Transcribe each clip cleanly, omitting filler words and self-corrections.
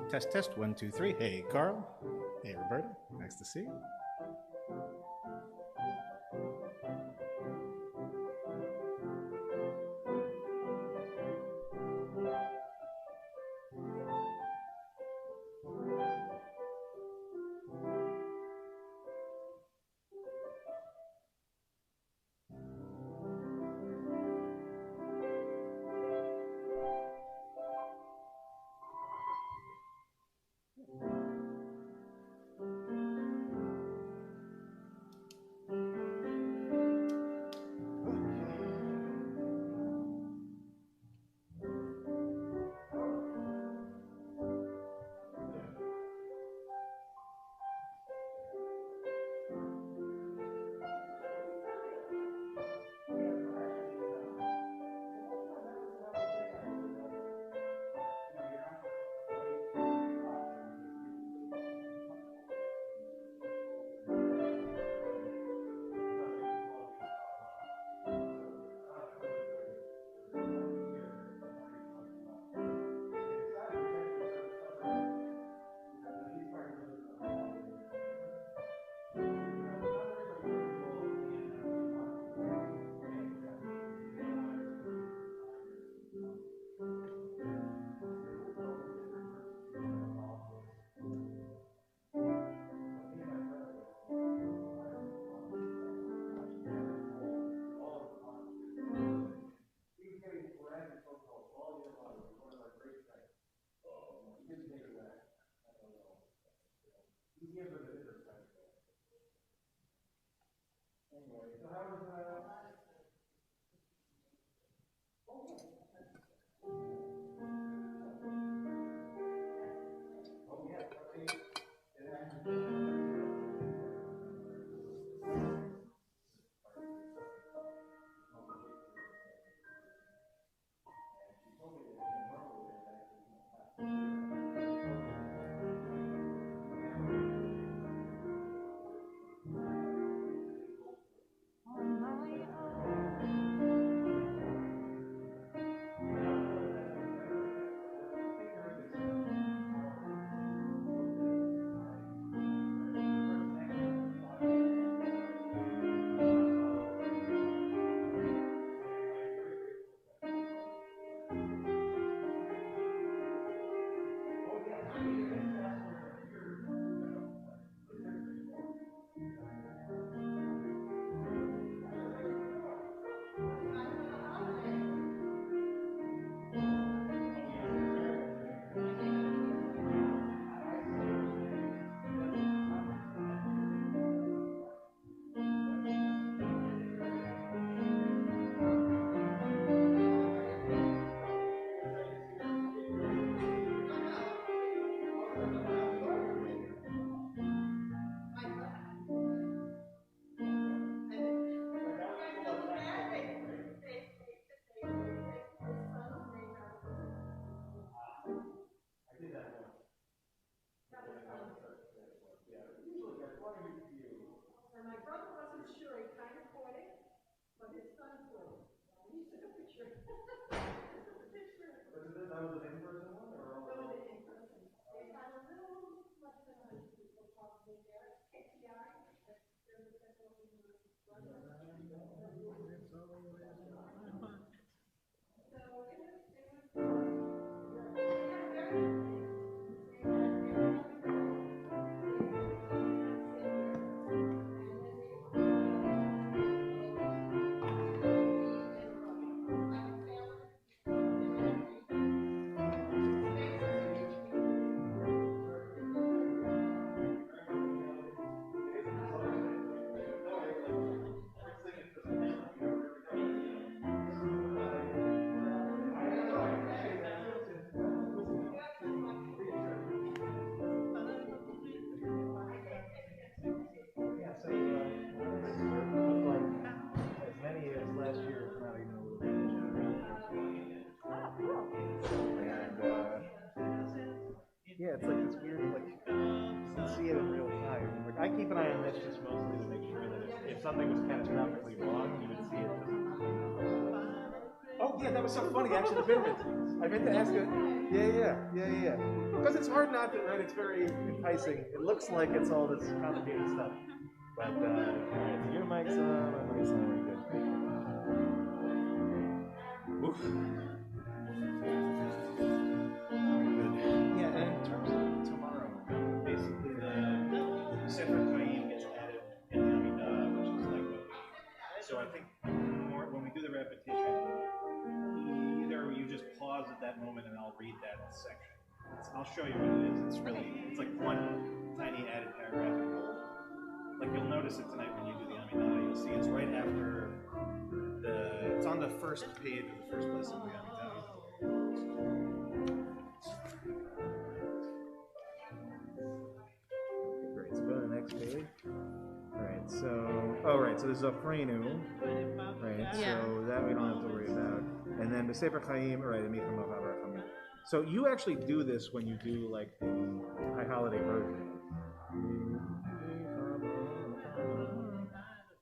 Test, test, 1, 2, 3. Hey, Carl. Hey, Roberta. Nice to see you. Yeah, it's like this weird, like, you can see it in real time. Like, I keep an eye on this just mostly to make sure that if something was catastrophically wrong, you would see it. Oh yeah, that was so funny. Actually, the bar mitzvah. I meant to ask you. Yeah. Because it's hard not to, right? It's very enticing. It looks like it's all this complicated stuff. But all right, so your mic's on, my mic's on. We're good. Oof. Yeah, and in terms of tomorrow, basically the Sefer Chaim gets added in the Amidah, which is like what we. So I think more when we do the repetition, either you just pause at that moment and I'll read that section. I'll show you what it is. It's like one tiny added paragraph. Like you'll notice it tonight when you do the Amidah. You'll see it's right after it's on the first page of the first lesson of the Amidah. Okay, great. So go to the next page. Alright, so there's a Frenu. Right, yeah. So that we don't have to worry about. And then the Sefer Chaim, right, so you actually do this when you do like the high holiday version.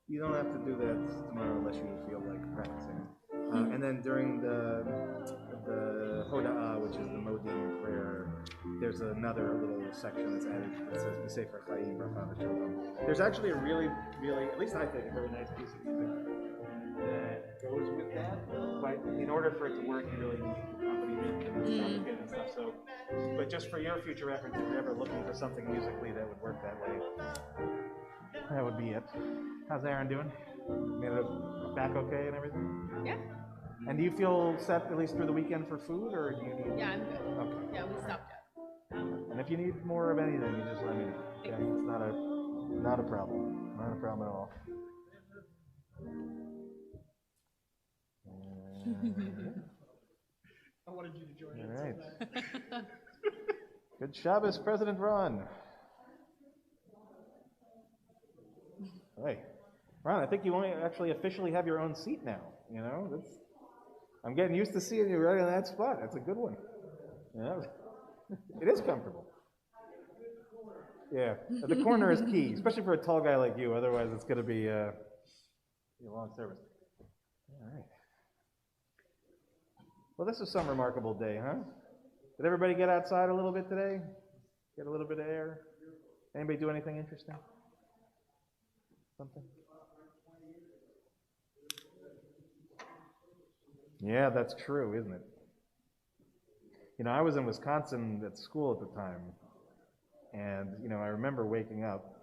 You don't have to do that tomorrow unless you feel like practicing. And then during the Hoda'ah, which is the Modim prayer, there's another little section that's added that says B'Sefer Chaim Bracha V'Shalom. There's actually a really, really, at least I think, a very nice piece of music that goes with that. But in order for it to work, you really need accompaniment and complicated and stuff. So, but just for your future reference, if you're ever looking for something musically that would work that way, that would be it. How's Aaron doing? Made it back okay and everything? Yeah. And do you feel set at least through the weekend for food, or do you need? Yeah, I'm good. Okay. Yeah, we stopped yet. And if you need more of anything, you just let me know. Okay, it's not a problem. Not a problem at all. I wanted you to join us. All right. Good Shabbos, President Ron. Hey, Ron, I think you only actually officially have your own seat now. You know, I'm getting used to seeing you right on that spot. That's a good one. Yeah, it is comfortable. Yeah, the corner is key, especially for a tall guy like you. Otherwise, it's going to be a long service. All right. Well, this is some remarkable day, huh? Did everybody get outside a little bit today? Get a little bit of air? Anybody do anything interesting? Something? Yeah, that's true, isn't it? You know, I was in Wisconsin at school at the time, and, you know, I remember waking up,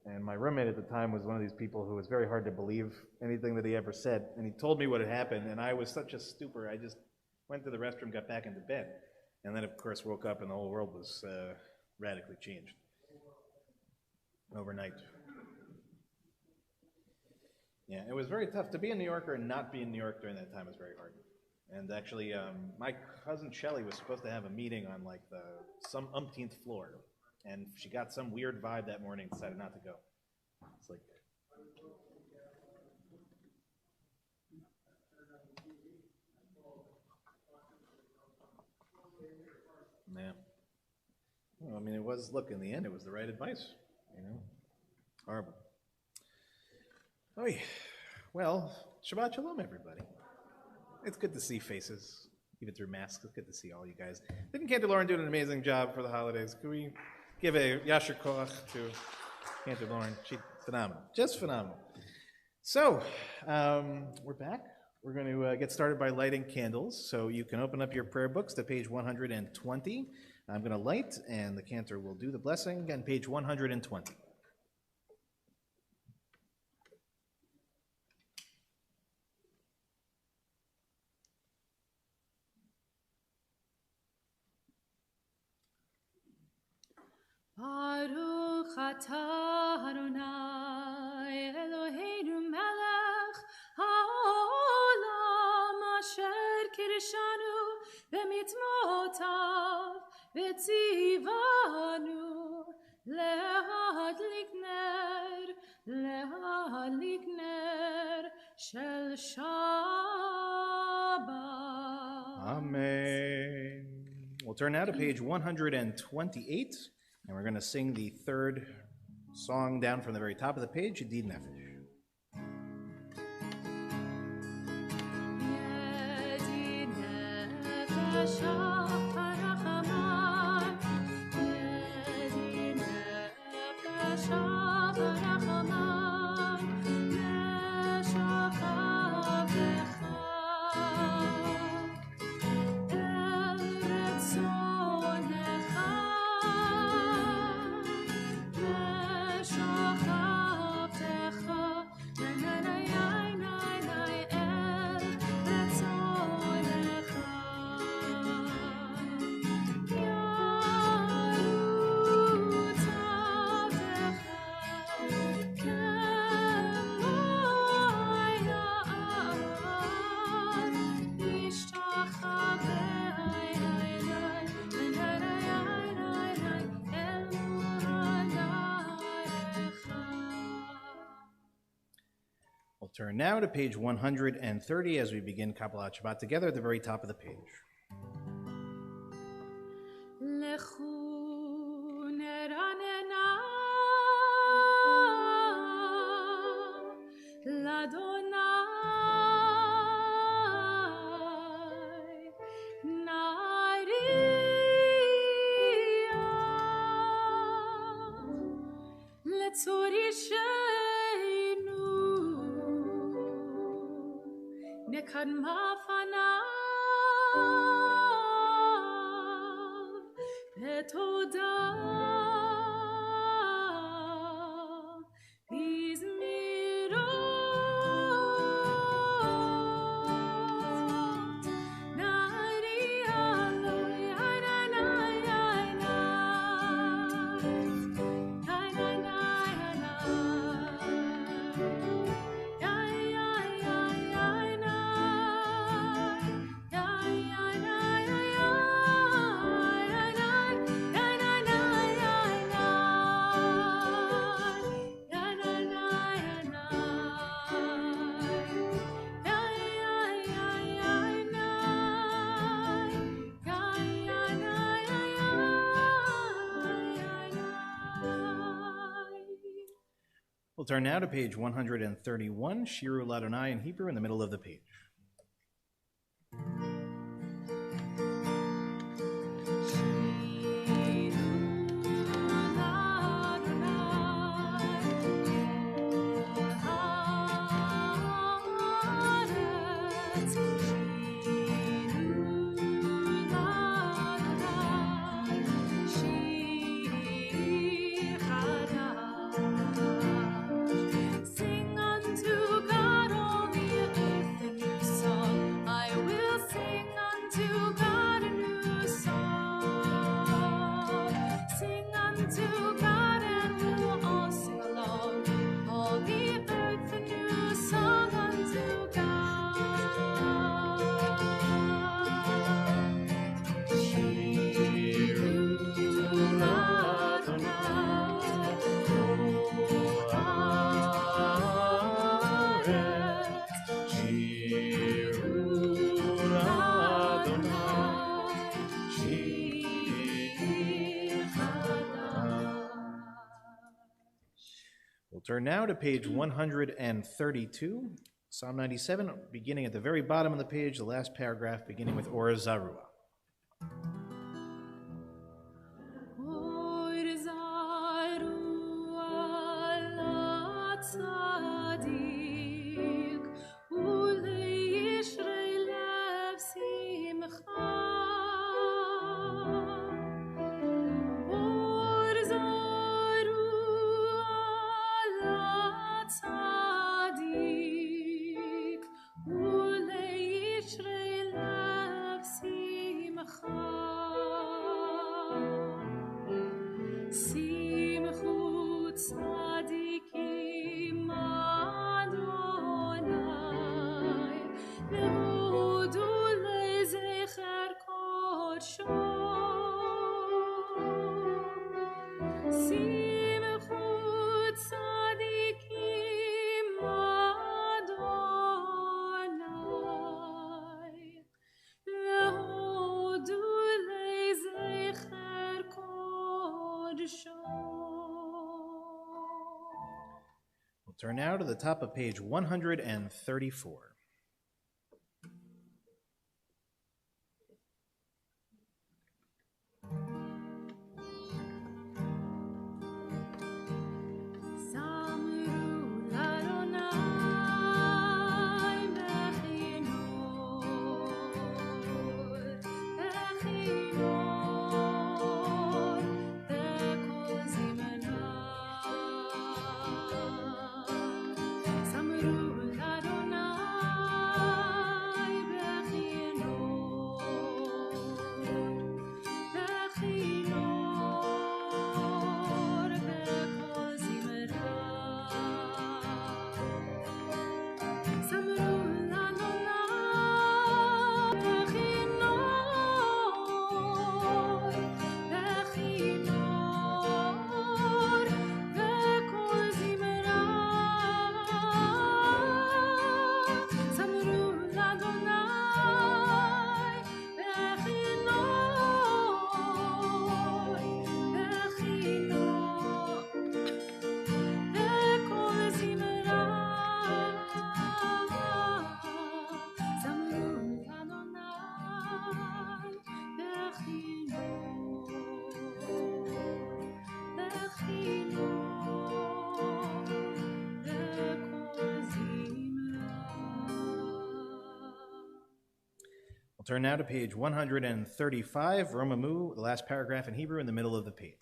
and my roommate at the time was one of these people who was very hard to believe anything that he ever said, and he told me what had happened, and I was such a stupor, I just went to the restroom, got back into bed, and then, of course, woke up, and the whole world was radically changed overnight. Yeah, it was very tough. To be a New Yorker and not be in New York during that time was very hard. And actually, my cousin Shelly was supposed to have a meeting on like some umpteenth floor, and she got some weird vibe that morning and decided not to go. It's like, man. Well, I mean, it was, look, in the end, it was the right advice, you know? Horrible. Oh, yeah. Well, Shabbat Shalom, everybody. It's good to see faces, even through masks. It's good to see all you guys. Didn't Cantor Lauren do an amazing job for the holidays? Could we give a Yasher Koach to Cantor Lauren? She's phenomenal, just phenomenal. So, we're back. We're going to get started by lighting candles. So you can open up your prayer books to page 120. I'm going to light, and the cantor will do the blessing. Again, page 120. Baruch atah Adonai Eloheinu melech haolam asher kirshanu b'mitzvotav v'tzivanu lehadlik ner shel Shabbat. Amen. We'll turn now to page 128. And we're going to sing the third song down from the very top of the page, Yedid Nefesh. We'll turn now to page 130 as we begin Kabbalat Shabbat together at the very top of the page. Nekadma fanav betoda izmirot nari aloy We'll turn now to page 131, Shiru Ladonai in Hebrew in the middle of the page. Sing unto God all the earth a new song. I will sing unto God a new song. Sing unto God and we'll all sing along. All the earth a new song unto God. Shiru We'll turn now to page 132, Psalm 97, beginning at the very bottom of the page, the last paragraph, beginning with Or Zarua. We'll turn now to the top of page 134. We'll turn now to page 135, Romamu, the last paragraph in Hebrew in the middle of the page.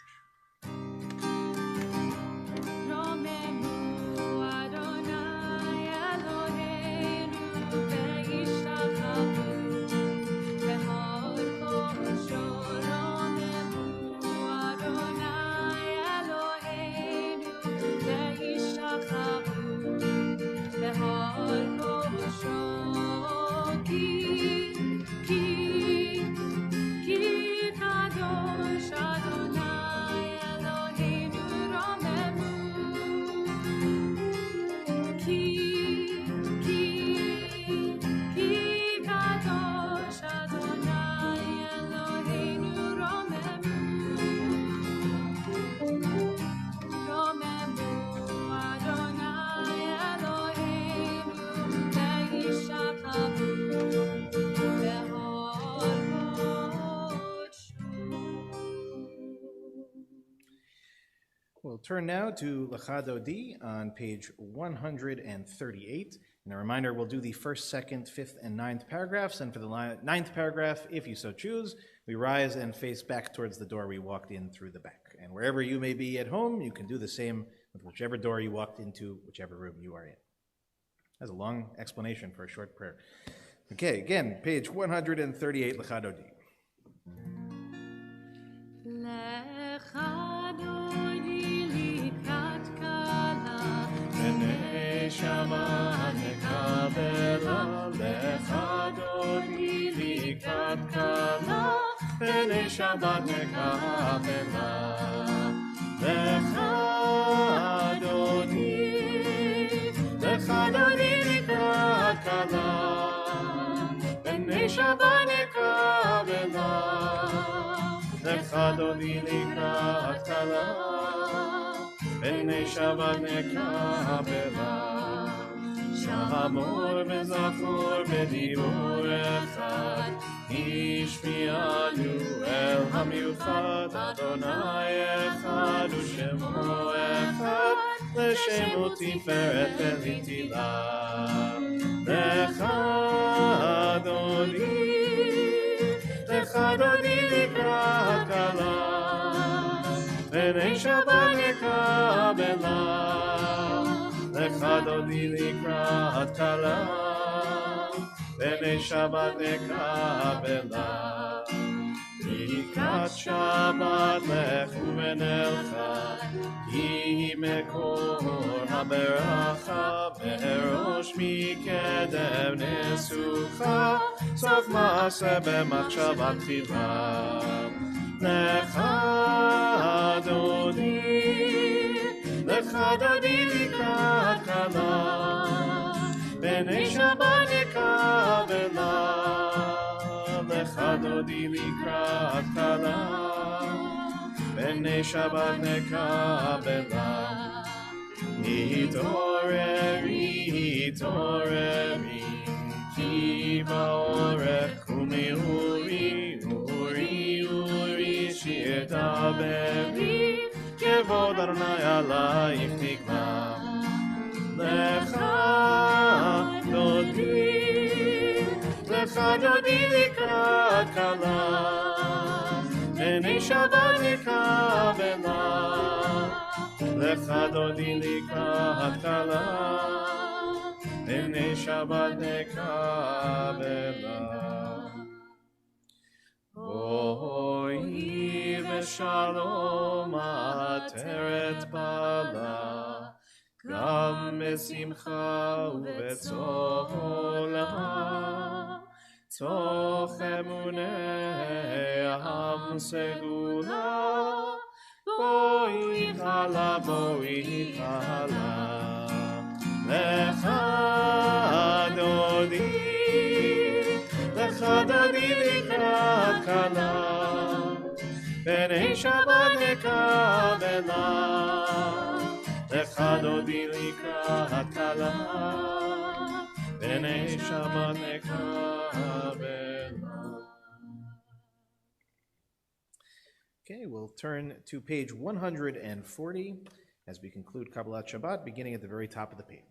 We'll turn now to Lachadodi on page 138. And a reminder, we'll do the first, second, fifth, and ninth paragraphs. And for the ninth paragraph, if you so choose, we rise and face back towards the door we walked in through the back. And wherever you may be at home, you can do the same with whichever door you walked into, whichever room you are in. That's a long explanation for a short prayer. Okay, again, page 138, Lachadodi. Shama nekabela lecha dodi likat kala b'nei Shabbat nekabela lecha dodi likat kala b'nei Shabbat nekabela lecha dodi likat kala b'nei Shabbat nekabela Amor וזכור בדיבור אחד השפיענו אל המיוחד אדוני אחד ושמו אחד לשם ותפארת ולתהילה לך אדוני לקראת כלה בני שבת נקבלה Lecha dodi likrat kala, b'nei Shabbat nekabela. Likrat Shabbat lechu v'nelcha, ki mekor haberacha, be'erosh mikedem nesucha, sof ma'aseh b'machshava tchila. Lecha dodi לקראת כלה, בני שבת נקבלה. לך דודי לקראת כלה, בני שבת נקבלה. התעוררי, התעוררי, כי באורך קומי אורי, אורי, אורי, שיר דברי. כבוד אדוני עלייך נקבע. לך דודי לקראת כלה, בני שבת נקבלה. לך דודי לקראת כלה, בני שבת נקבלה. בואי ושלום עטרת בעלה, גם בשמחה ובצהלה, תוך אמוני העם סגולה, בואי חלה, בואי חלה, לך דודי לקראת כלה, בני שבת נקבלה. לך דודי לקראת כלה, בני שבת נקבלה. Okay, we'll turn to page 140 as we conclude Kabbalat Shabbat, beginning at the very top of the page.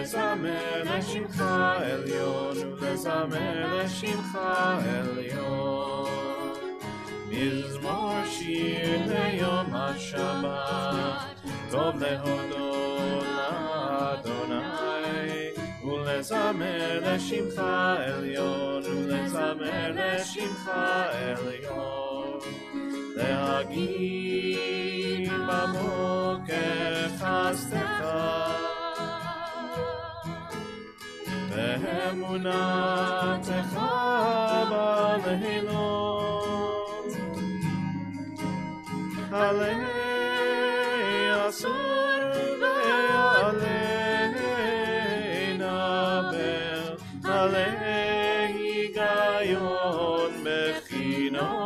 ולזמר לשמך עליון, ולזמר לשמך עליון. מזמור שיר ליום השבת, טוב להודות לאדוני, ולזמר לשמך עליון, ולזמר לשמך עליון. להגיד בבוקר חסדך, ואמונתך בלילות. עלי אסור ועלי נבל, עלי היגיון בחינות.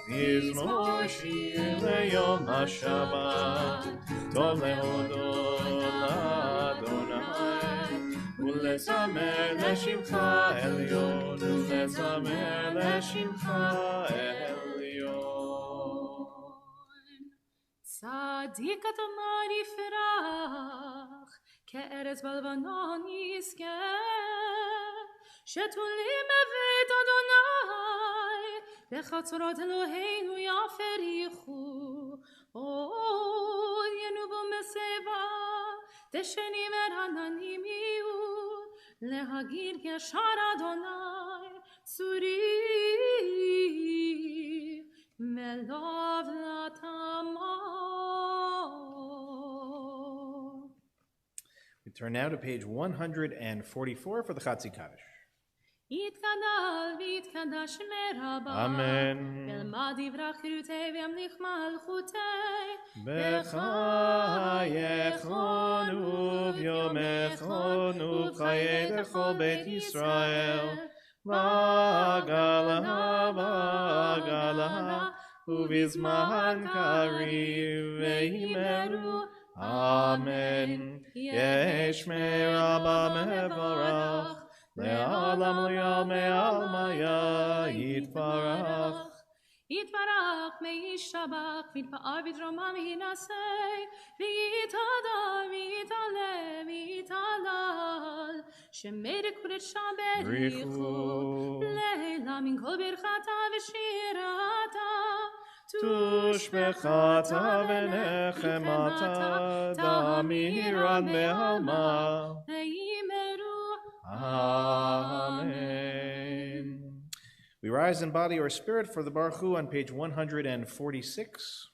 מזמור שיר ליום השבת, טוב להודות לאדוני, ולזמר לשמך עליון, ולזמר לשמך עליון. צדיק אדוני יפרח, כארץ בלבנון יזכה, שתולים בבית אדוני, בחצרות אלוהינו יפריחו. עוד ינובו משיבה, דשנים ורעננים יהיו, להגיד ישר אדוני צורי, מלוב לתמר. We turn now to page 144 for the Chatzi Kaddish. יתגדל ויתקדש מרבה, אמן. ילמד יברח חירותי וימליך מלכותי, בחייכון וביומכון ובחיי לכל בית ישראל, בעגלה בעגלה ובזמן קריב וימרו, אמן. יש מרבה מבורך, לעולם לעולם מעלמיה יתברך. יתברך וישתבח ויתפאר ודרומם יינשא, ויתהדר ויתעלה ויתהלל, שמי קודשא בריחו, לילה מן כל ברכתה ושירתה, תושבחתה ונחמתה, דמירן בעלמה. Amen. We rise in body or spirit for the Baruch Hu on page 146.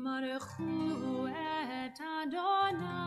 Baruchu et Adonai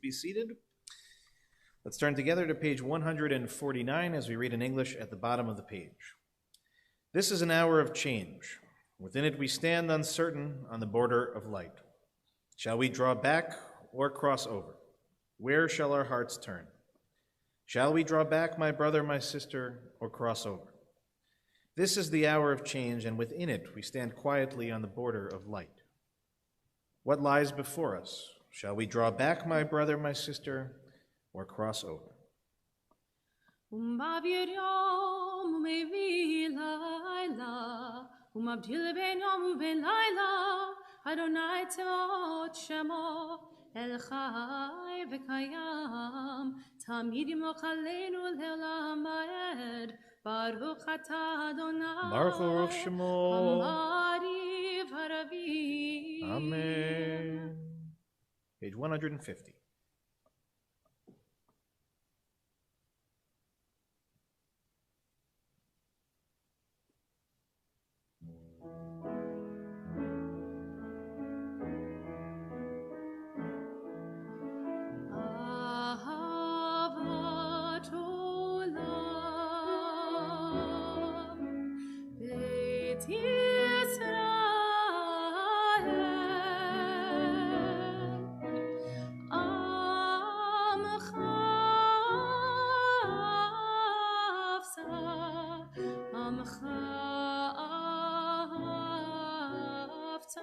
Be seated. Let's turn together to page 149 as we read in English at the bottom of the page. This is an hour of change. Within it we stand uncertain on the border of light. Shall we draw back or cross over? Where shall our hearts turn? Shall we draw back, my brother, my sister, or cross over? This is the hour of change, and within it we stand quietly on the border of light. What lies before us? Shall we draw back, my brother, my sister, or cross over? ומעביר יום ומביא לילה, ומבדיל בין יום ובין לילה, אדוני צבאות שמו, אל חי וקיים, תמיד ימלוך עלינו לעולם ועד, ברוך אתה אדוני, Baruch Hu Baruch Shemo. המעריב הרביב. Amen. Page 150. אהבת עולם, בית ישראל, עמך אפסה, עמך אפסה.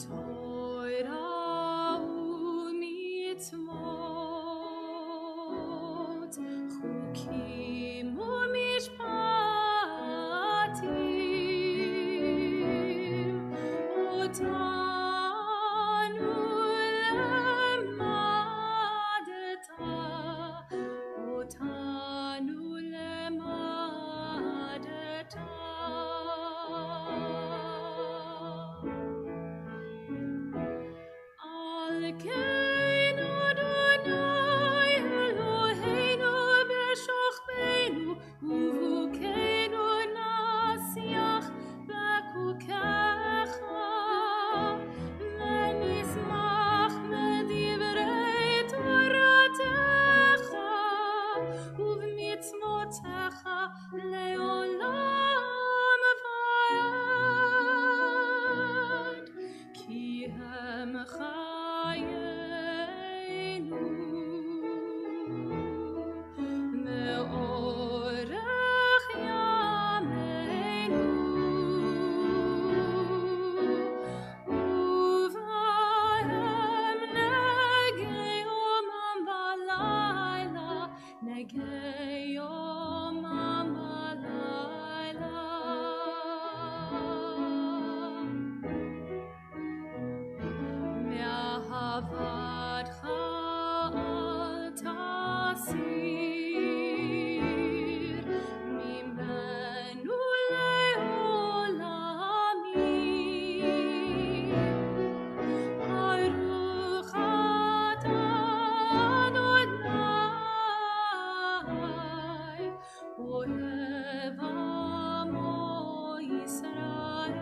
Torah u'mitzvot, chukim u'mishpatim, otanu lemadeta, otanu lemadeta. Alkein Adonai Eloheinu b'shochbeinu uvukeinu nasiach b'kukecha v'nismach b'divrei toratecha uv'mitzvotecha le'olam va'ad ki hem chayenu me'orech yameinu uvahem negei yomam v'layla, negei yomam v'layla. מאהבתך אל תסיר ממנו לעולמים. ברוך אתה אדוני, אוהב עמו ישראל.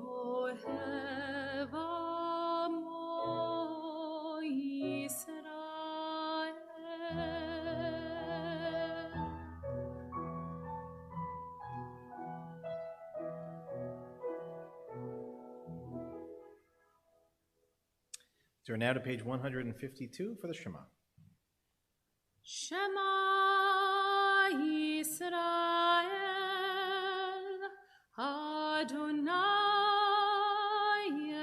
אוהב עמו ישראל. Turn now to page 152 for the Shema. Shema Yisrael, Adonai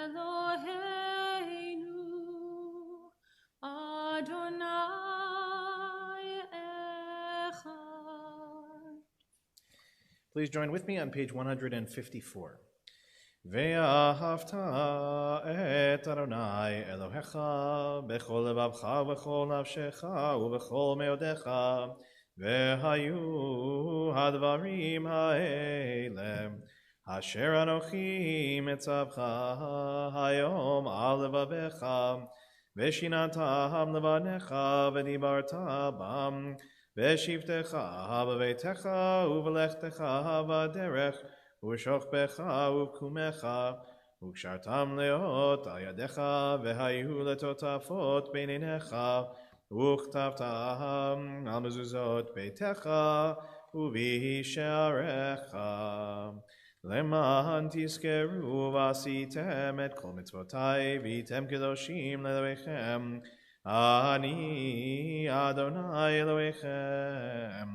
Eloheinu, Adonai Echad. Please join with me on page 154. ואהבת את אדוני אלוהיך בכל לבבך ובכל נפשך ובכל מאודיך, והיו הדברים האלה אשר אנוכי מצווך היום על לבביך, ושיננתם לבניך ודיברת בם בשבתך בביתך ובלכתך בדרך ובשוכבך ובקומך, וקשרתם לאות על ידיך, והיו לטוטפות בין עיניך, וכתבתם על מזוזות ביתך ובשעריך, למען תזכרו ועשיתם את כל מצוותי, והייתם קדושים לאלוהיכם, אני אדוני אלוהיכם.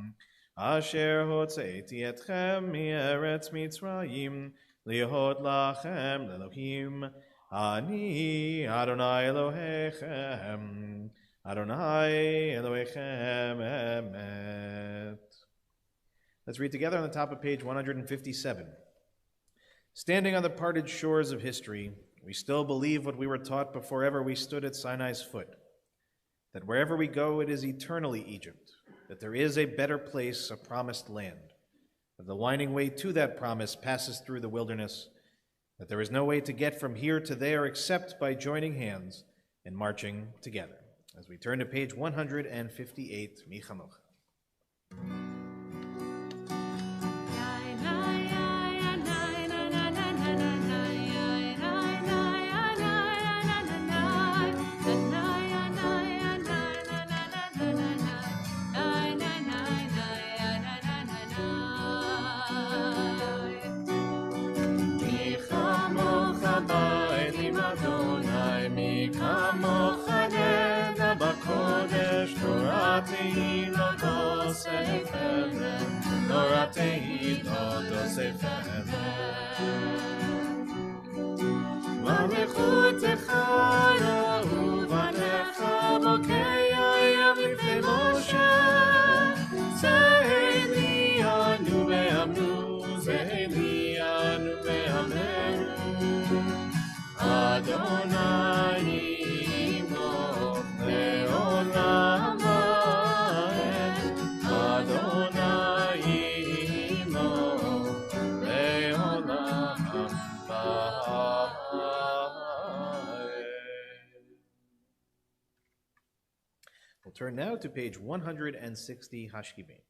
אשר הוצאתי אתכם מארץ מצרים, להיות לכם לאלוהים. אני אדוני אלוהיכם, Adonai Elohechem Emet. Let's read together on the top of page 157. Standing on the parted shores of history, we still believe what we were taught before ever we stood at Sinai's foot, that wherever we go it is eternally Egypt, that there is a better place, a promised land, that the winding way to that promise passes through the wilderness, that there is no way to get from here to there except by joining hands and marching together. As we turn to page 158, Mi Chamocha. בקודש תורתי לא תוסף אבן, תורתי לא תוסף אבן. מלכותך ראו בניך בוקע ימים לפני משה, זה עלינו ואמרו, זה עלינו ואמרו, אדוני We'll turn now to page 160, Hashkibin.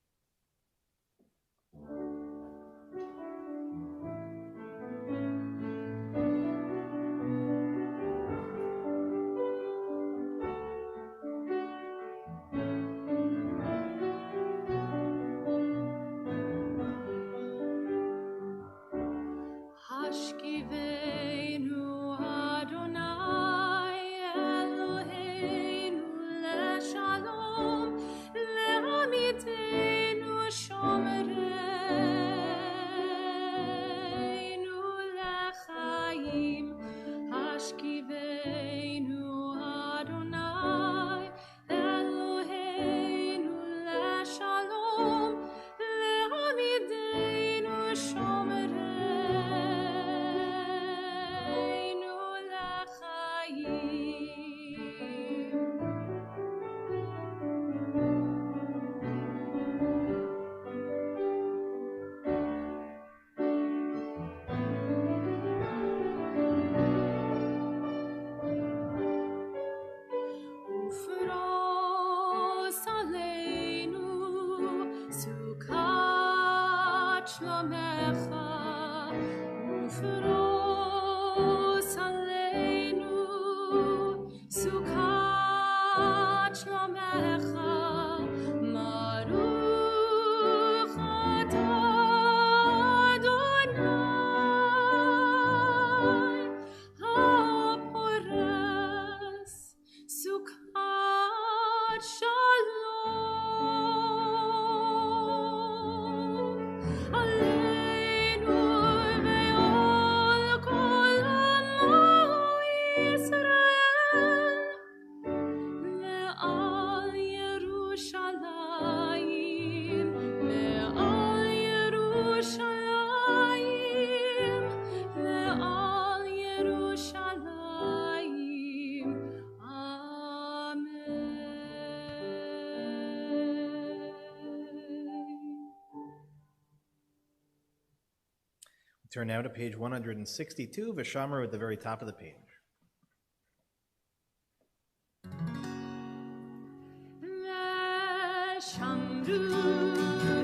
Turn now to page 162, Vishamar at the very top of the page.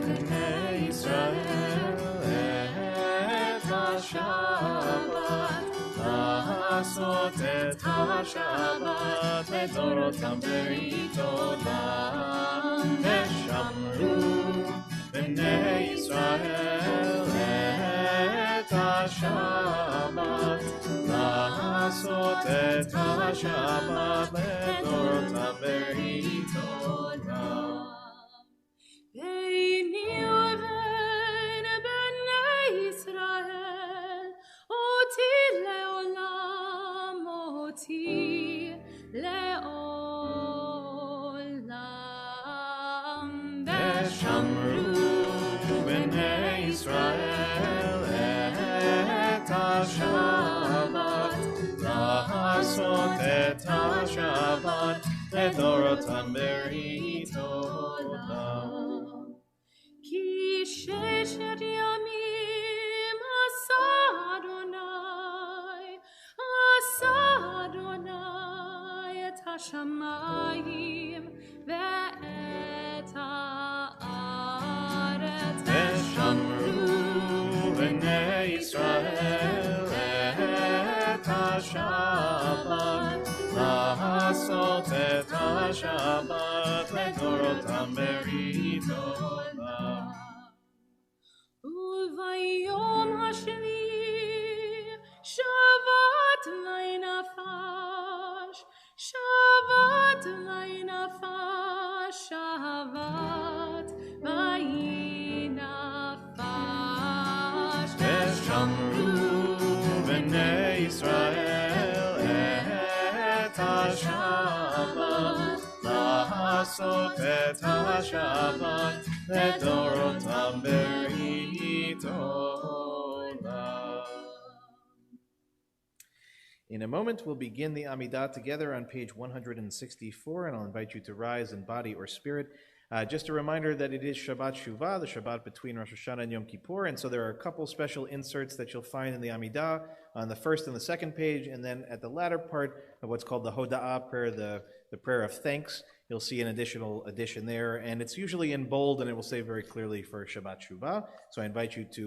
Bnei Israel et HaShabbat, לעשות את השבת לדורותם ברית עולם. ושמרו בני ישראל את השבת, לעשות את השבת לדורותם ברית עולם. ושמרו בני ישראל את השבת, לעשות את השבת לדורותם ברית עולם. כי ששת ימים עשה אדוני את השמיים ואת הארץ. ושמרו בני ישראל את השבת, לעשות את השבת לדורותם ברית עולם. וביום השביעי שבת לנפש, שבת לנפש, שבת לנפש. ושמרו בני ישראל את השבת, לעשות את השבת לדורותם ברית עולם. In a moment, we'll begin the Amidah together on page 164, and I'll invite you to rise in body or spirit. Just a reminder that it is Shabbat Shuvah, the Shabbat between Rosh Hashanah and Yom Kippur, and so there are a couple special inserts that you'll find in the Amidah on the first and the second page, and then at the latter part of what's called the Hoda'ah prayer, the prayer of thanks, you'll see an additional addition there, and it's usually in bold, and it will say very clearly for Shabbat Shuvah. So I invite you to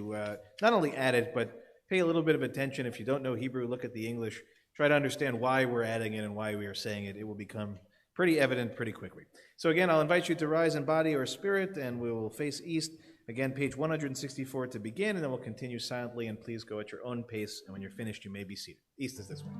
not only add it, but pay a little bit of attention. If you don't know Hebrew, look at the English. Try to understand why we're adding it and why we are saying it. It will become pretty evident pretty quickly. So again, I'll invite you to rise in body or spirit, and we will face east. Again, page 164 to begin, and then we'll continue silently, and please go at your own pace, and when you're finished, you may be seated. East is this way.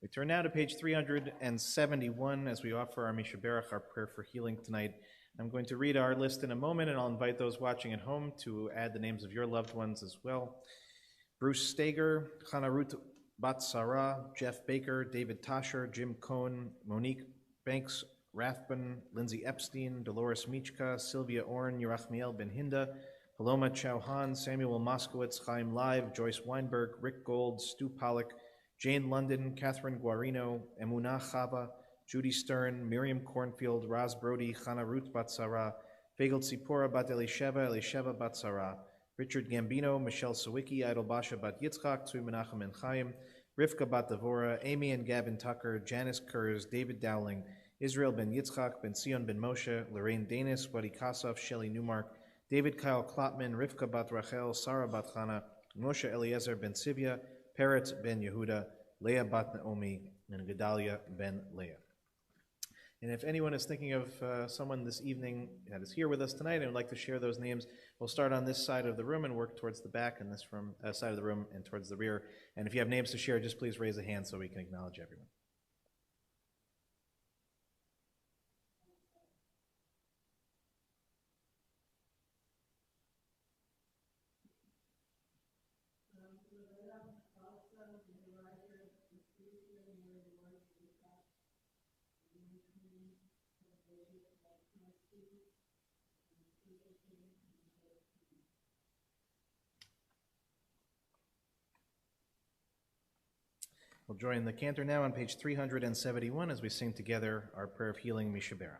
We turn now to page 371 as we offer our Mishaberach, our prayer for healing tonight. I'm going to read our list in a moment, and I'll invite those watching at home to add the names of your loved ones as well. Bruce Stager, Chana Ruth Bat Sarah, Jeff Baker, David Tasher, Jim Cohn, Monique Banks Rathbun, Lindsay Epstein, Dolores Michka, Sylvia Orn, Yerachmiel Ben Hinda, Paloma Chauhan, Samuel Moskowitz, Chaim Live, Joyce Weinberg, Rick Gold, Stu Pollack, Jane London, Catherine Guarino, Emunah Chava, Judy Stern, Miriam Cornfield, Raz Brody, Chana Ruth Bat Sarah, Fagel Tzipora Bat Elisheva Bat Sarah, Richard Gambino, Michelle Sawicki, Idol Basha Bat Yitzchak, Tzui Menachem and Chaim, Rivka Bat Devora, Amy and Gavin Tucker, Janice Kurz, David Dowling, Israel Ben Yitzchak, Ben Sion Ben Moshe, Lorraine Danis, Buddy Kasov, Shelley Newmark, David Kyle Klopman, Rivka Bat Rachel, Sarah Bat Chana, Moshe Eliezer Ben Sivya, Peretz Ben Yehuda, Leah Bat Naomi, and Gedalia Ben Leah. And if anyone is thinking of someone this evening that is here with us tonight and would like to share those names, we'll start on this side of the room and work towards the back, and this room, side of the room and towards the rear. And if you have names to share, just please raise a hand so we can acknowledge everyone. We'll join the cantor now on page 371 as we sing together our prayer of healing, Mishaberach.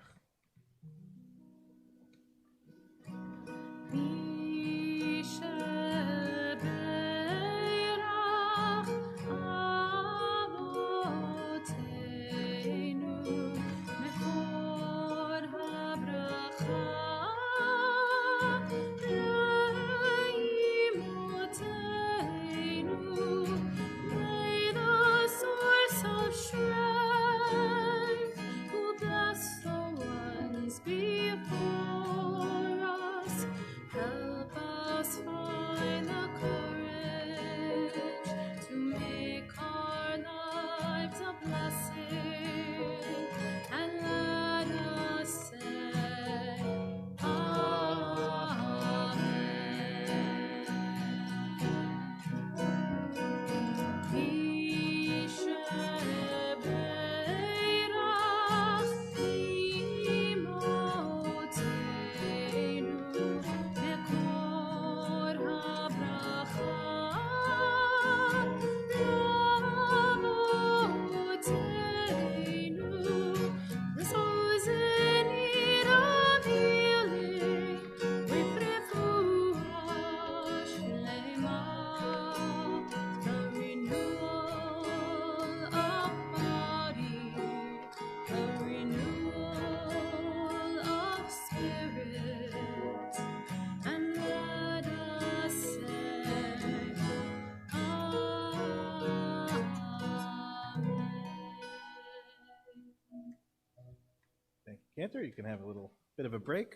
Cantor, you can have a little bit of a break.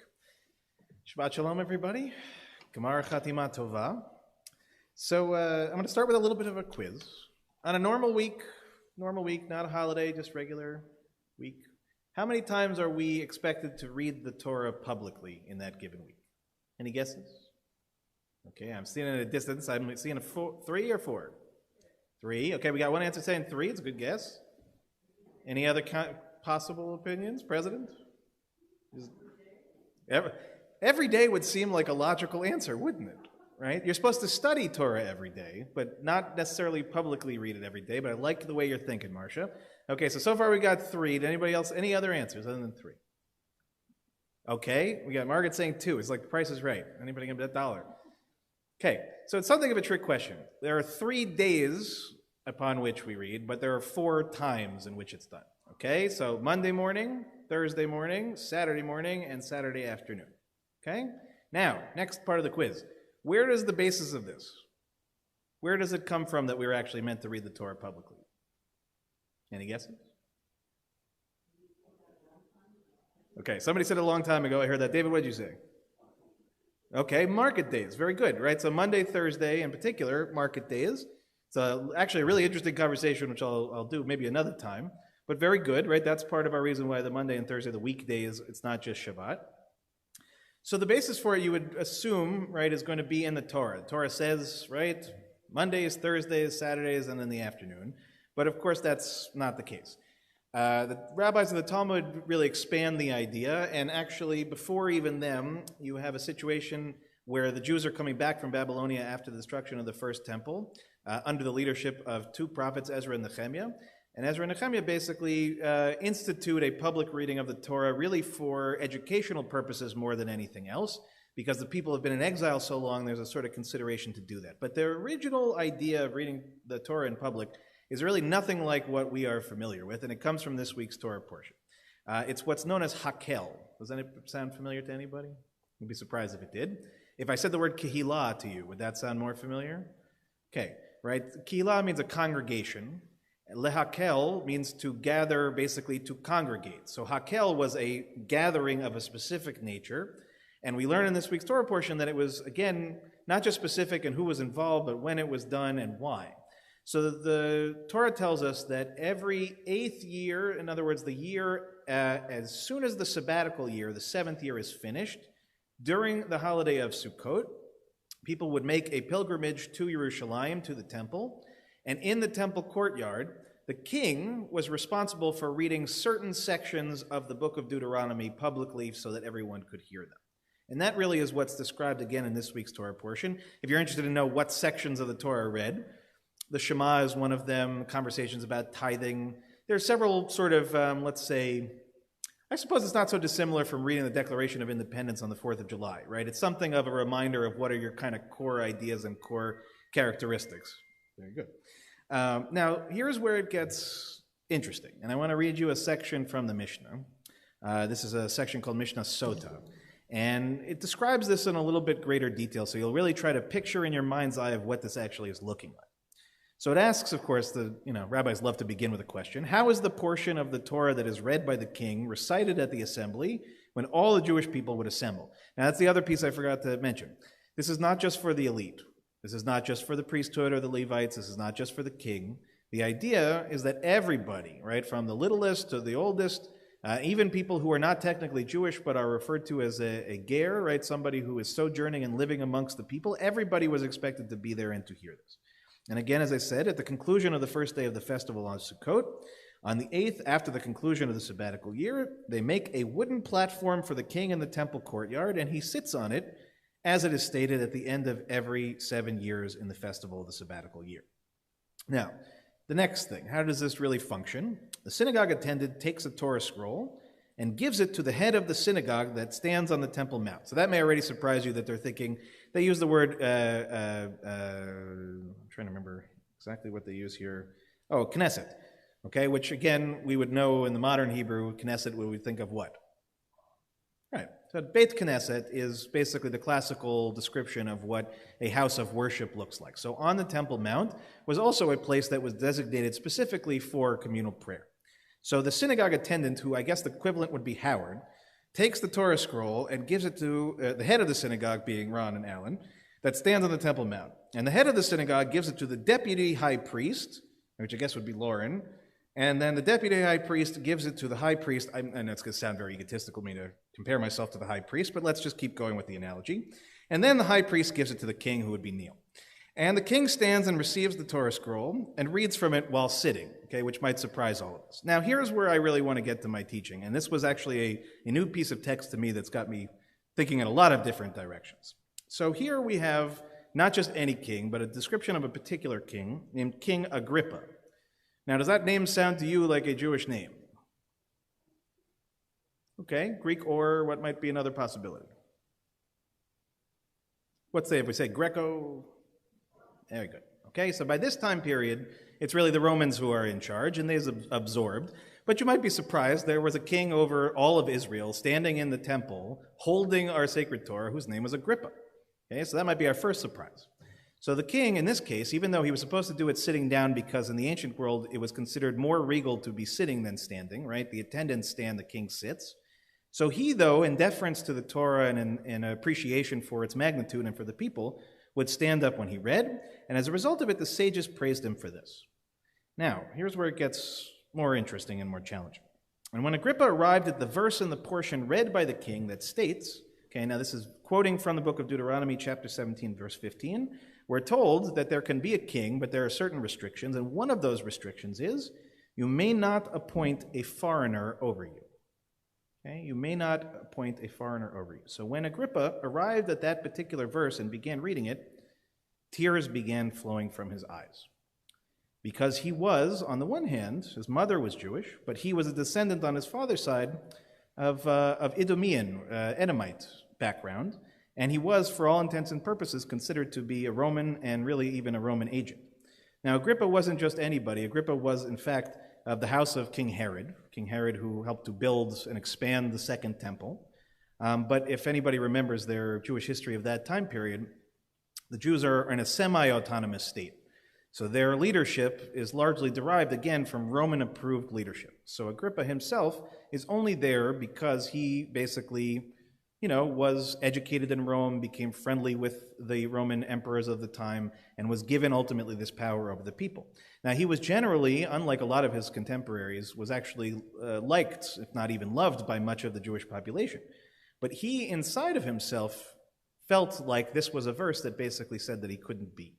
Shabbat Shalom, everybody. Gemara Chatima Tova. So I'm going to start with a little bit of a quiz. On a normal week, not a holiday, just regular week, how many times are we expected to read the Torah publicly in that given week? Any guesses? Okay, I'm seeing it at a distance. I'm seeing a 3 or 4? 3. Okay, we got one answer saying 3. It's a good guess. Any other possible opinions, President? Every day would seem like a logical answer, wouldn't it? Right? You're supposed to study Torah every day, but not necessarily publicly read it every day. But I like the way you're thinking, Marcia. Okay, so far we got 3. Did anybody else, any other answers other than 3? Okay, we got Margaret saying 2. It's like the Price is Right. Anybody gonna bet $1? Okay, so it's something of a trick question. There are 3 days upon which we read, but there are 4 times in which it's done. Okay, so Monday morning, Thursday morning, Saturday morning, and Saturday afternoon. Okay? Now, next part of the quiz. Where does the basis of this? Where does it come from that we were actually meant to read the Torah publicly? Any guesses? Okay, somebody said it a long time ago. I heard that. David, what did you say? Okay, market days. Very good, right? So Monday, Thursday in particular, market days. It's actually a really interesting conversation, which I'll do maybe another time. But very good, right? That's part of our reason why the Monday and Thursday, the weekdays, it's not just Shabbat. So the basis for it, you would assume, right, is going to be in the Torah. The Torah says, right, Mondays, Thursdays, Saturdays, and in the afternoon. But of course, that's not the case. The rabbis of the Talmud really expand the idea, and actually, before even them, you have a situation where the Jews are coming back from Babylonia after the destruction of the first temple, under the leadership of 2 prophets, Ezra and Nehemiah. And Ezra and Nehemiah basically institute a public reading of the Torah really for educational purposes more than anything else, because the people have been in exile so long, there's a sort of consideration to do that. But their original idea of reading the Torah in public is really nothing like what we are familiar with, and it comes from this week's Torah portion. It's what's known as Hakel. Does that sound familiar to anybody? You'd be surprised if it did. If I said the word Kehillah to you, would that sound more familiar? Okay, right? Kehillah means a congregation. Lehakel means to gather, basically to congregate. So Hakel was a gathering of a specific nature, and we learn in this week's Torah portion that it was, again, not just specific in who was involved, but when it was done and why. So the Torah tells us that every 8th year, in other words, the year as soon as the sabbatical year, the 7th year is finished, during the holiday of Sukkot, people would make a pilgrimage to Yerushalayim, to the temple, and in the temple courtyard, the king was responsible for reading certain sections of the book of Deuteronomy publicly so that everyone could hear them. And that really is what's described again in this week's Torah portion. If you're interested to know what sections of the Torah are read, the Shema is one of them, conversations about tithing. There are several sort of, let's say, I suppose it's not so dissimilar from reading the Declaration of Independence on the 4th of July, right? It's something of a reminder of what are your kind of core ideas and core characteristics. Very good. Now, here's where it gets interesting, and I want to read you a section from the Mishnah. This is a section called Mishnah Sota, and it describes this in a little bit greater detail, so you'll really try to picture in your mind's eye of what this actually is looking like. So it asks, of course, rabbis love to begin with a question. How is the portion of the Torah that is read by the king recited at the assembly when all the Jewish people would assemble? Now, that's the other piece I forgot to mention. This is not just for the elite. This is not just for the priesthood or the Levites. This is not just for the king. The idea is that everybody, right, from the littlest to the oldest, even people who are not technically Jewish but are referred to as a ger, right, somebody who is sojourning and living amongst the people, everybody was expected to be there and to hear this. And again, as I said, at the conclusion of the first day of the festival on Sukkot, on the 8th, after the conclusion of the sabbatical year, they make a wooden platform for the king in the temple courtyard, and he sits on it, as it is stated at the end of every 7 years in the festival of the sabbatical year. Now, the next thing, how does this really function? The synagogue attendant takes a Torah scroll and gives it to the head of the synagogue that stands on the Temple Mount. So that may already surprise you that they're thinking, they use the word, I'm trying to remember exactly what they use here. Oh, Knesset, okay, which again, we would know in the modern Hebrew, Knesset, we would think of what? Right, so Beit Knesset is basically the classical description of what a house of worship looks like. So on the Temple Mount was also a place that was designated specifically for communal prayer. So the synagogue attendant, who I guess the equivalent would be Howard, takes the Torah scroll and gives it to the head of the synagogue, being Ron and Alan, that stands on the Temple Mount. And the head of the synagogue gives it to the deputy high priest, which I guess would be Lauren, and then the deputy high priest gives it to the high priest. I know it's going to sound very egotistical me to compare myself to the high priest, but let's just keep going with the analogy. And then the high priest gives it to the king, who would be Neil. And the king stands and receives the Torah scroll and reads from it while sitting, okay, which might surprise all of us. Now, here's where I really want to get to my teaching, and this was actually a new piece of text to me that's got me thinking in a lot of different directions. So here we have not just any king, but a description of a particular king named King Agrippa. Now, does that name sound to you like a Jewish name? Okay, Greek, or what might be another possibility? Let's say if we say Greco, very good. Okay, so by this time period, it's really the Romans who are in charge, and they've absorbed. But you might be surprised, there was a king over all of Israel standing in the temple, holding our sacred Torah, whose name was Agrippa. Okay, so that might be our first surprise. So the king, in this case, even though he was supposed to do it sitting down because in the ancient world it was considered more regal to be sitting than standing, right? The attendants stand, the king sits. So he, though, in deference to the Torah and in appreciation for its magnitude and for the people, would stand up when he read, and as a result of it, the sages praised him for this. Now, here's where it gets more interesting and more challenging. And when Agrippa arrived at the verse in the portion read by the king that states, okay, now this is quoting from the book of Deuteronomy, chapter 17, verse 15, we're told that there can be a king, but there are certain restrictions, and one of those restrictions is, you may not appoint a foreigner over you. Okay, you may not appoint a foreigner over you. So when Agrippa arrived at that particular verse and began reading it, tears began flowing from his eyes. Because he was, on the one hand, his mother was Jewish, but he was a descendant on his father's side of Idumean, Edomite background, and he was, for all intents and purposes, considered to be a Roman and really even a Roman agent. Now, Agrippa wasn't just anybody. Agrippa was, in fact, of the house of King Herod who helped to build and expand the Second Temple. But if anybody remembers their Jewish history of that time period, the Jews are in a semi-autonomous state. So their leadership is largely derived, again, from Roman-approved leadership. So Agrippa himself is only there because he basically, was educated in Rome, became friendly with the Roman emperors of the time, and was given ultimately this power over the people. Now, he was generally, unlike a lot of his contemporaries, was actually liked, if not even loved, by much of the Jewish population. But he, inside of himself, felt like this was a verse that basically said that he couldn't be.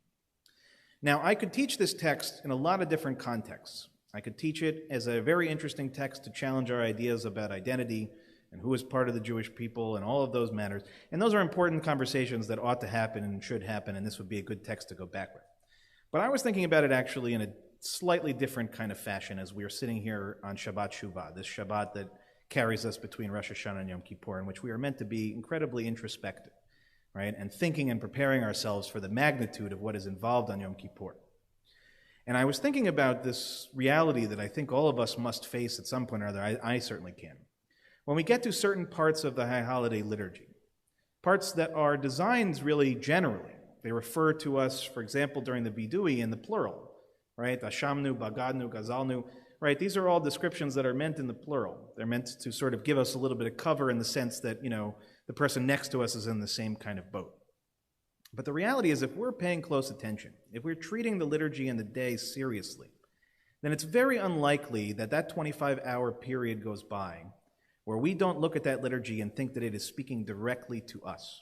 Now, I could teach this text in a lot of different contexts. I could teach it as a very interesting text to challenge our ideas about identity and who is part of the Jewish people and all of those matters. And those are important conversations that ought to happen and should happen, and this would be a good text to go back with. But I was thinking about it actually in a slightly different kind of fashion as we are sitting here on Shabbat Shuvah, this Shabbat that carries us between Rosh Hashanah and Yom Kippur, in which we are meant to be incredibly introspective, right? And thinking and preparing ourselves for the magnitude of what is involved on Yom Kippur. And I was thinking about this reality that I think all of us must face at some point or other. I certainly can. When we get to certain parts of the High Holiday liturgy, parts that are designed really generally, they refer to us, for example, during the Bidui in the plural, right? Ashamnu, Bagadnu, Gazalnu, right? These are all descriptions that are meant in the plural. They're meant to sort of give us a little bit of cover in the sense that, the person next to us is in the same kind of boat. But the reality is, if we're paying close attention, if we're treating the liturgy and the day seriously, then it's very unlikely that that 25-hour period goes by where we don't look at that liturgy and think that it is speaking directly to us,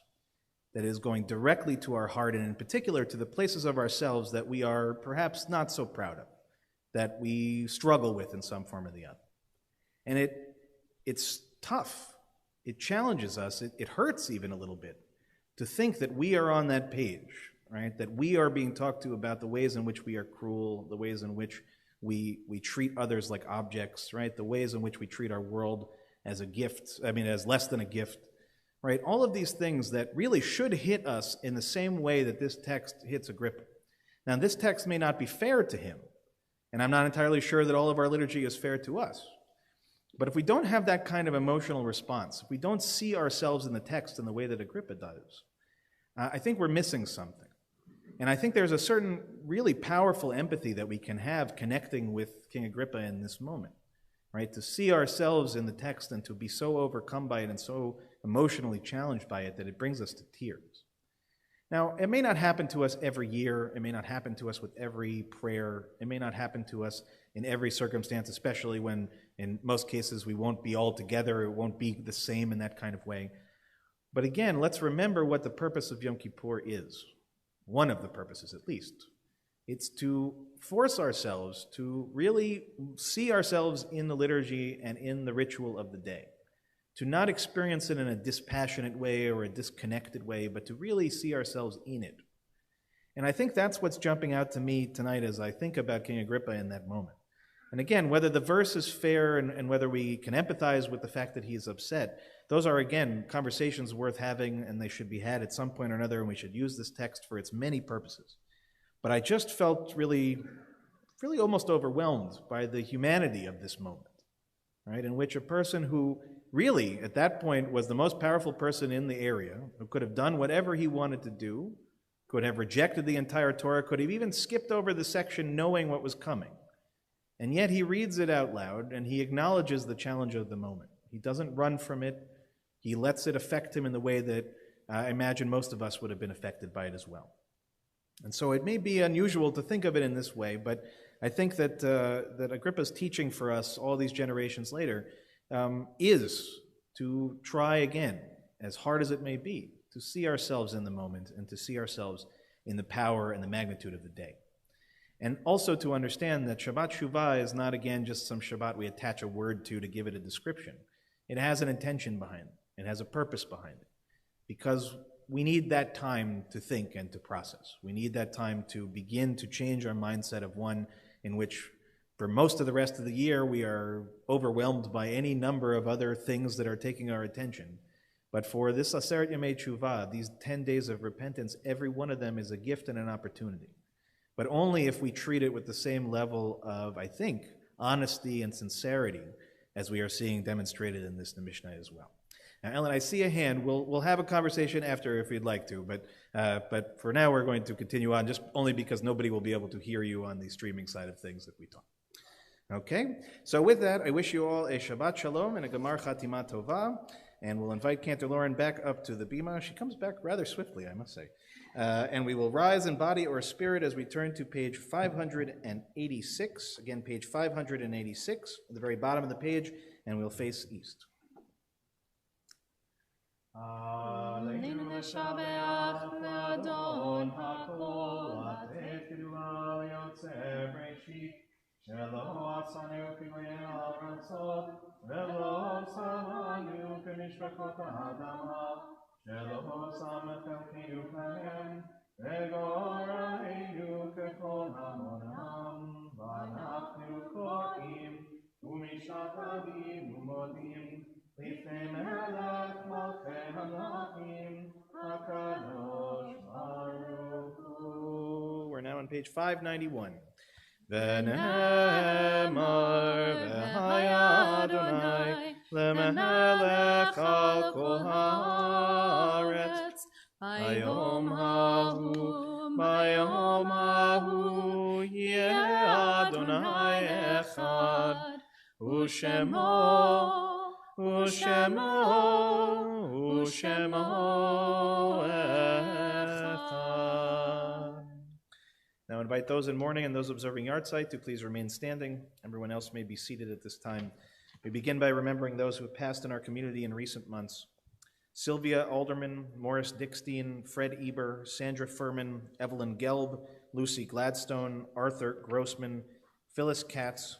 that it is going directly to our heart, and in particular to the places of ourselves that we are perhaps not so proud of, that we struggle with in some form or the other. And it's tough. It challenges us. It hurts even a little bit to think that we are on that page, right? That we are being talked to about the ways in which we are cruel, the ways in which we treat others like objects, right? The ways in which we treat our world as a gift, as less than a gift, right? All of these things that really should hit us in the same way that this text hits Agrippa. Now, this text may not be fair to him, and I'm not entirely sure that all of our liturgy is fair to us. But if we don't have that kind of emotional response, if we don't see ourselves in the text in the way that Agrippa does, I think we're missing something. And I think there's a certain really powerful empathy that we can have connecting with King Agrippa in this moment, right? To see ourselves in the text and to be so overcome by it and so emotionally challenged by it that it brings us to tears. Now, it may not happen to us every year. It may not happen to us with every prayer. It may not happen to us in every circumstance, especially when in most cases we won't be all together. It won't be the same in that kind of way. But again, let's remember what the purpose of Yom Kippur is. One of the purposes, at least. It's to force ourselves to really see ourselves in the liturgy and in the ritual of the day. To not experience it in a dispassionate way or a disconnected way, but to really see ourselves in it. And I think that's what's jumping out to me tonight as I think about King Agrippa in that moment. And again, whether the verse is fair and whether we can empathize with the fact that he's upset, those are, again, conversations worth having, and they should be had at some point or another, and we should use this text for its many purposes. But I just felt really almost overwhelmed by the humanity of this moment, right, in which a person who really, at that point, was the most powerful person in the area, who could have done whatever he wanted to do, could have rejected the entire Torah, could have even skipped over the section knowing what was coming. And yet he reads it out loud, and he acknowledges the challenge of the moment. He doesn't run from it. He lets it affect him in the way that I imagine most of us would have been affected by it as well. And so it may be unusual to think of it in this way, but I think that Agrippa's teaching for us all these generations later is to try again, as hard as it may be, to see ourselves in the moment and to see ourselves in the power and the magnitude of the day. And also to understand that Shabbat Shuvah is not, again, just some Shabbat we attach a word to give it a description. It has an intention behind it. It has a purpose behind it. Because we need that time to think and to process. We need that time to begin to change our mindset of one in which, for most of the rest of the year, we are overwhelmed by any number of other things that are taking our attention. But for this Aseret Yemei Tshuva, these 10 days of repentance, every one of them is a gift and an opportunity. But only if we treat it with the same level of, I think, honesty and sincerity as we are seeing demonstrated in this Mishnah as well. Now, Ellen, I see a hand. We'll have a conversation after if you'd like to, but for now we're going to continue on, just only because nobody will be able to hear you on the streaming side of things that we talk. Okay? So with that, I wish you all a Shabbat Shalom and a Gemar Chatima Tova, and we'll invite Cantor Lauren back up to the Bima. She comes back rather swiftly, I must say. And we will rise in body or spirit as we turn to page 586. Again, page 586, at the very bottom of the page, and we'll face east. Aleinu l'shabeach le'adon hakol לתת קדושה ליוצר בראשית שלא עשנו כגויים על ארצות ולא שמנו כמשפחות האדמה שלא שם חלקנו כהם וגורלנו ככל המונם ואנחנו קוראים ומשתחווים ומודים לפני מלך מלכי המלכים הקדוש ברוך הוא. We're now on page 591. ונאמר והיה אדוני למלך על כל הארץ ביום ההוא יהיה אדוני אחד ושמו אחד. Now invite those in mourning and those observing yahrzeit to please remain standing. Everyone else may be seated at this time. We begin by remembering those who have passed in our community in recent months. Sylvia Alderman, Morris Dickstein, Fred Eber, Sandra Furman, Evelyn Gelb, Lucy Gladstone, Arthur Grossman, Phyllis Katz,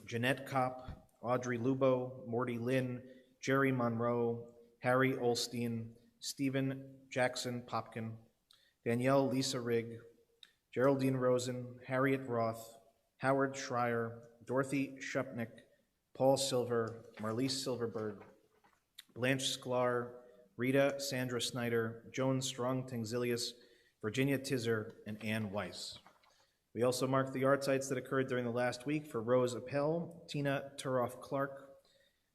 Jeanette Kopp, Audrey Lubo, Morty Lynn, Jerry Monroe, Harry Olstein, Stephen Jackson Popkin, Danielle Lisa Rigg, Geraldine Rosen, Harriet Roth, Howard Schreier, Dorothy Shupnick, Paul Silver, Marlise Silverberg, Blanche Sklar, Rita Sandra Snyder, Joan Strong Tengzilius, Virginia Tizer, and Ann Weiss. We also mark the yahrzeits that occurred during the last week for Rose Appel, Tina Turoff Clark,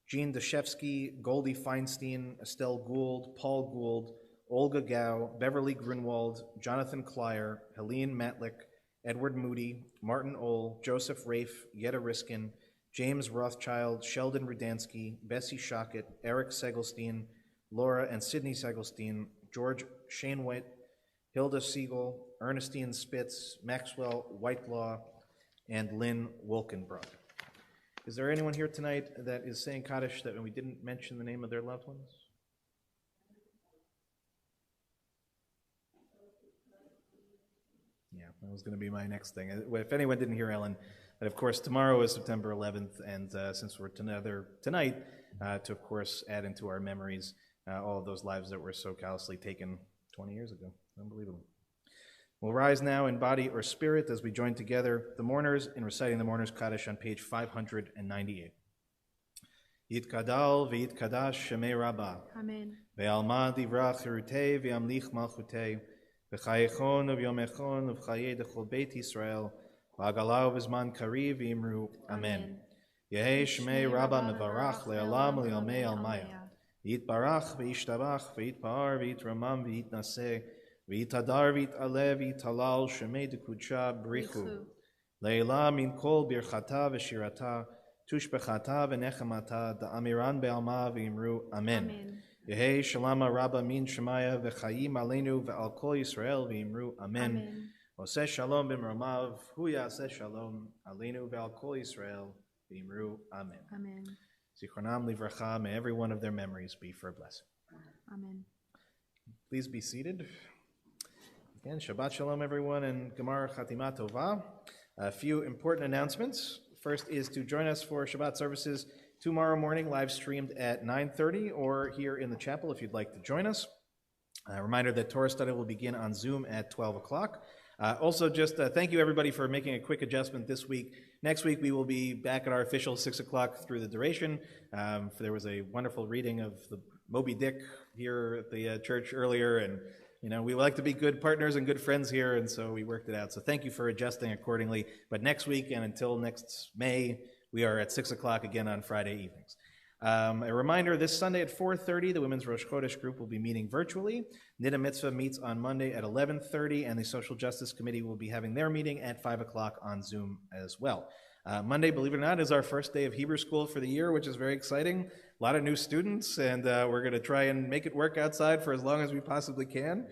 Jean Deshevsky, Goldie Feinstein, Estelle Gould, Paul Gould, Olga Gao, Beverly Grunwald, Jonathan Klyer, Helene Matlick, Edward Moody, Martin Ohl, Joseph Rafe, Yetta Riskin, James Rothschild, Sheldon Rudansky, Bessie Shockett, Eric Segelstein, Laura and Sidney Segelstein, George Shainwhite, Hilda Siegel, Ernestine Spitz, Maxwell Whitelaw, and Lynn Wolkenbrock. Is there anyone here tonight that is saying Kaddish that we didn't mention the name of their loved ones? Yeah, that was going to be my next thing. If anyone didn't hear Ellen, that of course tomorrow is September 11th, and since we're tonight, to of course add into our memories all of those lives that were so callously taken 20 years ago. Unbelievable. We'll rise now in body or spirit as we join together the mourners in reciting the Mourners Kaddish on page 598. Yitkadal v'yitkadash shemei Rabbah. Amen. Ve'alma divra chirutei ve'amlich malchutei. V'chayechon v'yomechon v'chayei dechol Beit Yisrael. V'agalau v'zman kariv v'imru. Amen. Yehei shemei Rabbah mevarach le'alam le'almei almaya. Yitbarach v'yishtabach v'yitpa'ar v'yitramam v'yitnaseh. V'yitadar v'yit'aleh v'yit'alal shemei dekudsha brichu. Le'ila min kol birchata v'shirata. Tushbechata v'nechamata da'amiran be'alma v'imru. Amen. Yehei shalama rabba min shemaya v'chayim aleinu ve'al kol Yisrael v'imru. Amen. Oseh shalom b'mramav hu yaseh shalom aleinu ve'al kol Yisrael v'imru. Amen. Amen. Zichronam livracha, may every one of their memories be for a blessing. Amen. Please be seated. Again, Shabbat Shalom, everyone, and Gemar Chatima Tova. A few important announcements. First is to join us for Shabbat services tomorrow morning, live streamed at 9:30, or here in the chapel if you'd like to join us. A reminder that Torah study will begin on Zoom at 12 o'clock. Also, just thank you, everybody, for making a quick adjustment this week. Next week, we will be back at our official 6 o'clock through the duration. There was a wonderful reading of the Moby Dick here at the church earlier, and we like to be good partners and good friends here, and so we worked it out. So thank you for adjusting accordingly. But next week and until next May, we are at 6 o'clock again on Friday evenings. A reminder, this Sunday at 4:30, the Women's Rosh Chodesh group will be meeting virtually. Nida Mitzvah meets on Monday at 11:30, and the Social Justice Committee will be having their meeting at 5 o'clock on Zoom as well. Monday, believe it or not, is our first day of Hebrew school for the year, which is very exciting. A lot of new students, and we're going to try and make it work outside for as long as we possibly can.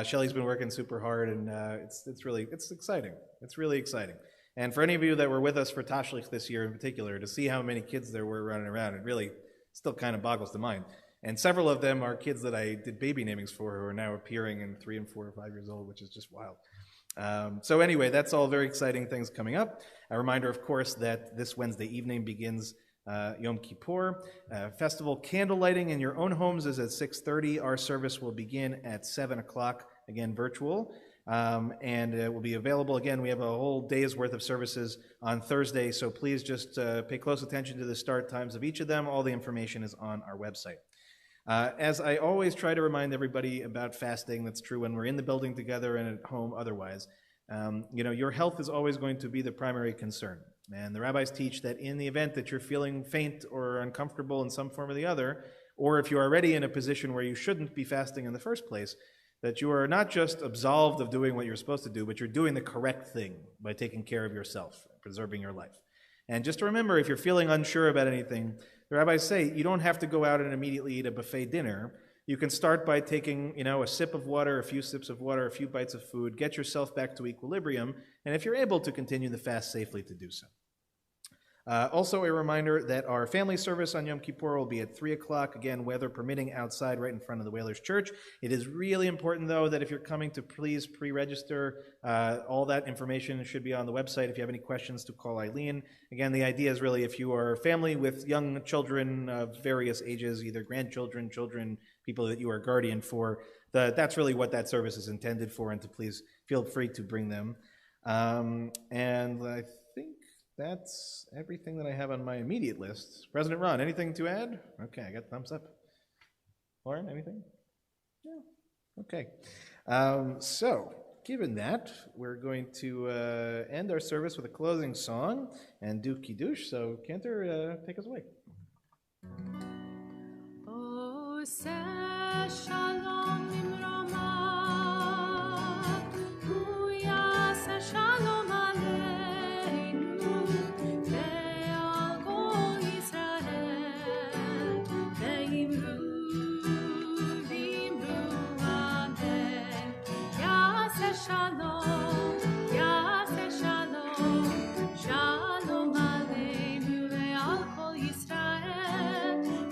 Shelly's been working super hard, and it's exciting. It's really exciting. And for any of you that were with us for Tashlich this year in particular, to see how many kids there were running around, it really still kind of boggles the mind. And several of them are kids that I did baby namings for who are now appearing and 3 and 4 or 5 years old, which is just wild. So anyway, that's all very exciting things coming up. A reminder, of course, that this Wednesday evening begins Yom Kippur. Festival candle lighting in your own homes is at 6:30. Our service will begin at 7 o'clock, again virtual. And it will be available. Again, we have a whole day's worth of services on Thursday, so please just pay close attention to the start times of each of them. All the information is on our website. As I always try to remind everybody about fasting, that's true when we're in the building together and at home otherwise, your health is always going to be the primary concern. And the rabbis teach that in the event that you're feeling faint or uncomfortable in some form or the other, or if you're already in a position where you shouldn't be fasting in the first place, that you are not just absolved of doing what you're supposed to do, but you're doing the correct thing by taking care of yourself, preserving your life. And just to remember, if you're feeling unsure about anything, the rabbis say you don't have to go out and immediately eat a buffet dinner. You can start by taking, a sip of water, a few sips of water, a few bites of food, get yourself back to equilibrium, and if you're able to continue the fast safely, to do so. Also a reminder that our family service on Yom Kippur will be at 3 o'clock, again, weather permitting, outside right in front of the Whalers Church. It is really important, though, that if you're coming to please pre-register. All that information should be on the website. If you have any questions, to call Eileen. Again, the idea is really if you are a family with young children of various ages, either grandchildren, children, people that you are guardian for, that's really what that service is intended for, and to please feel free to bring them. And I think that's everything that I have on my immediate list. President Ron, anything to add? Okay, I got thumbs up. Lauren, anything? Yeah. Okay. So, given that, we're going to end our service with a closing song and do Kiddush. So, Cantor, take us away. Oh, Shalom Imrama, Huya Shalom Aleinu, Ve'al Kol Yisrael, Ve'imru, V'imru Amen. Yaseh Shalom, Yaseh Shalom, Shalom Aleinu, Ve'al Kol Yisrael,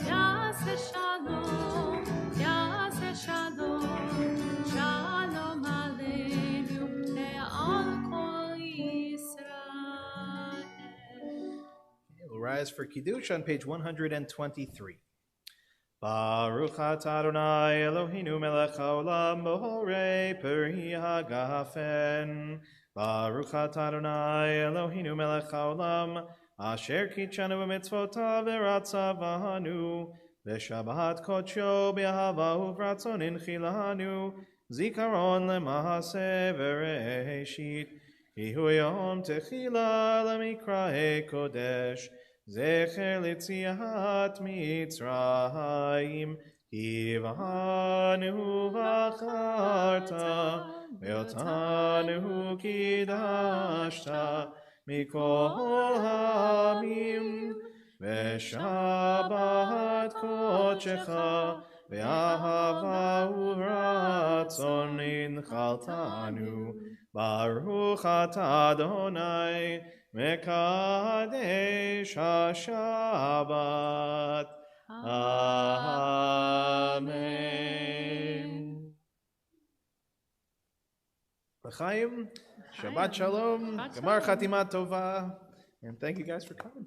rise for Kiddush on page 123. Baruch atah Adonai Eloheinu melech haolam b'horei peri hagafen. Baruch atah Adonai Eloheinu melech haolam asher kitshanu b'mitzvotav v'ratzavanu v'shabbat kodsho b'ahava uvratzon inchilanu zikaron lemahaseh v'reishit Ihu yom techila lemikrae kodesh Zecher litziat Mitzrayim Kivanu v'acharta Ve'otanu kidashta Mikol hamim Ve'shabbat kodshecha Ve'ahava uvratzon inchaltanu Baruch atah Adonai Mekadesh HaShabbat. Amen. L'chaim, Shabbat Shalom, Gemar Chatima Tova, and thank you guys for coming.